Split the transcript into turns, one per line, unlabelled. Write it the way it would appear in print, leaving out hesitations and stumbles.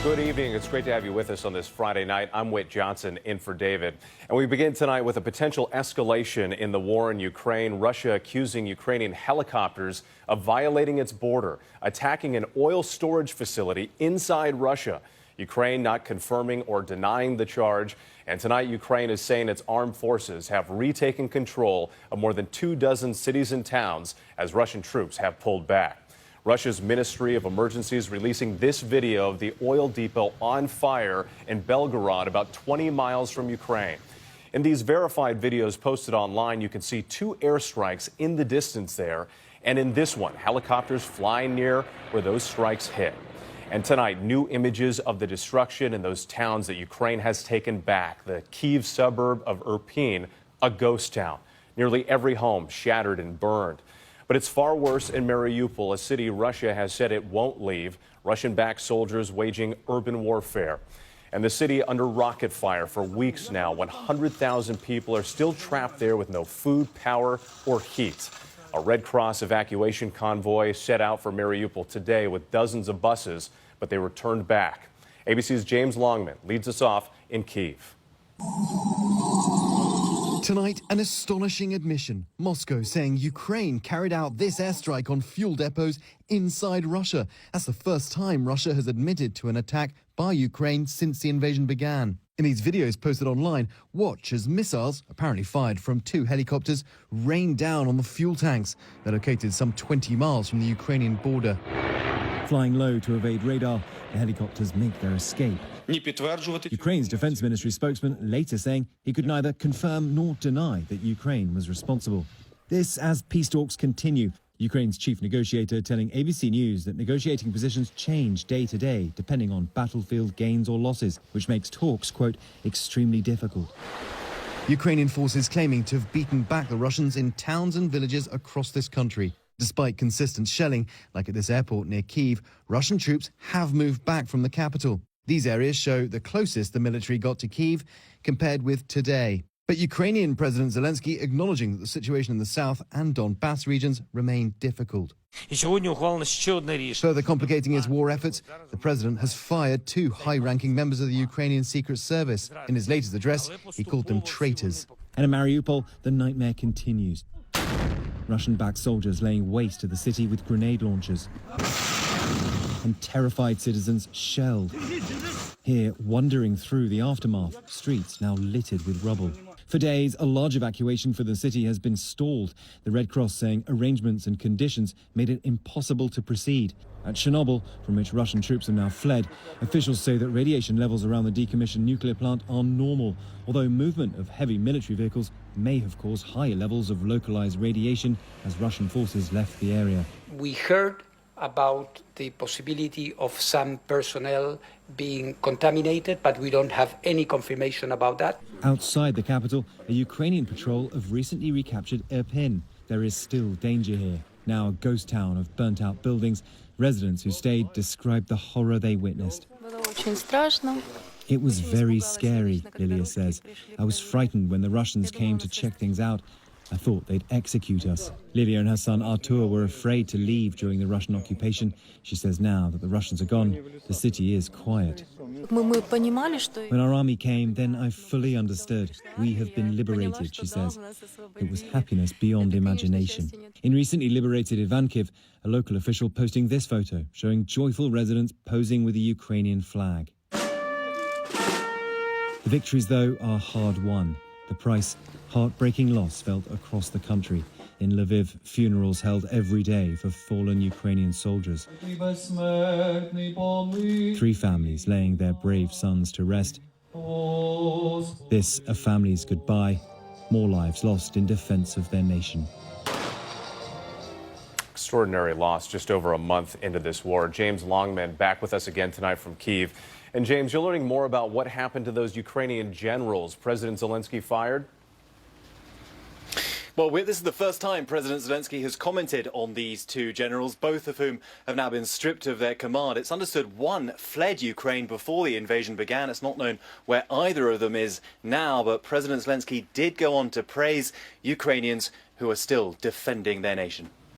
Good evening. It's great to have you with us on this Friday night. I'm Whit Johnson in for David. And we begin tonight with a potential escalation in the war in Ukraine. Russia accusing Ukrainian helicopters of violating its border, attacking an oil storage facility inside Russia. Ukraine not confirming or denying the charge. And tonight, Ukraine is saying its armed forces have retaken control of more than 24 cities and towns as Russian troops have pulled back. Russia's Ministry of Emergencies releasing this video of the oil depot on fire in Belgorod, about 20 miles from Ukraine. In these verified videos posted online, you can see 2 airstrikes in the distance there. And in this one, helicopters flying near where those strikes hit. And tonight, new images of the destruction in those towns that Ukraine has taken back. The Kyiv suburb of Irpin, a ghost town. Nearly every home shattered and burned. But it's far worse in Mariupol, a city Russia has said it won't leave. Russian-backed soldiers waging urban warfare. And the city under rocket fire for weeks now. 100,000 people are still trapped there with no food, power, or heat. A Red Cross evacuation convoy set out for Mariupol today with dozens of buses, but they were turned back. ABC's James Longman leads us off in Kyiv.
Tonight, an astonishing admission. Moscow saying Ukraine carried out this airstrike on fuel depots inside Russia. That's the first time Russia has admitted to an attack by Ukraine since the invasion began. In these videos posted online, watch as missiles, apparently fired from 2 helicopters, rain down on the fuel tanks. They're located some 20 miles from the Ukrainian border.
Flying low to evade radar, the helicopters make their escape. Ukraine's defense ministry spokesman later saying he could neither confirm nor deny that Ukraine was responsible. This as peace talks continue. Ukraine's chief negotiator telling ABC News that negotiating positions change day to day depending on battlefield gains or losses, which makes talks, quote, extremely difficult.
Ukrainian forces claiming to have beaten back the Russians in towns and villages across this country. Despite consistent shelling, like at this airport near Kyiv, Russian troops have moved back from the capital. These areas show the closest the military got to Kyiv compared with today. But Ukrainian President Zelensky acknowledging that the situation in the south and Donbass regions remain difficult. Further complicating his war efforts, the president has fired 2 high-ranking members of the Ukrainian Secret Service. In his latest address, he called them traitors.
And in Mariupol, the nightmare continues. Russian-backed soldiers laying waste to the city with grenade launchers. And terrified citizens shelled. Here, wandering through the aftermath, streets now littered with rubble. For days, a large evacuation for the city has been stalled. The Red Cross saying arrangements and conditions made it impossible to proceed. At Chernobyl, from which Russian troops have now fled, officials say that radiation levels around the decommissioned nuclear plant are normal, although movement of heavy military vehicles may have caused higher levels of localized radiation as Russian forces left the area.
We heard about the possibility of some personnel being contaminated, but we don't have any confirmation about that.
Outside the capital, a Ukrainian patrol have recently recaptured Irpin. There is still danger here. Now a ghost town of burnt-out buildings. Residents who stayed described the horror they witnessed. It was very scary, Lilia says. I was frightened when the Russians came to check things out. I thought they'd execute us. Lilia and her son Artur were afraid to leave during the Russian occupation. She says now that the Russians are gone, the city is quiet. When our army came, then I fully understood. We have been liberated, she says. It was happiness beyond imagination. In recently liberated Ivankiv, a local official posting this photo, showing joyful residents posing with the Ukrainian flag. The victories, though, are hard won. The price, heartbreaking loss felt across the country. In Lviv, funerals held every day for fallen Ukrainian soldiers. 3 families laying their brave sons to rest. This a family's goodbye. More lives lost in defense of their nation.
Extraordinary loss just over a month into this war. James Longman back with us again tonight from Kyiv. And James, you're learning more about what happened to those Ukrainian generals President Zelensky fired?
Well, this is the first time President Zelensky has commented on these 2 generals, both of whom have now been stripped of their command. It's understood one fled Ukraine before the invasion began. It's not known where either of them is now, but President Zelensky did go on to praise Ukrainians who are still defending their nation.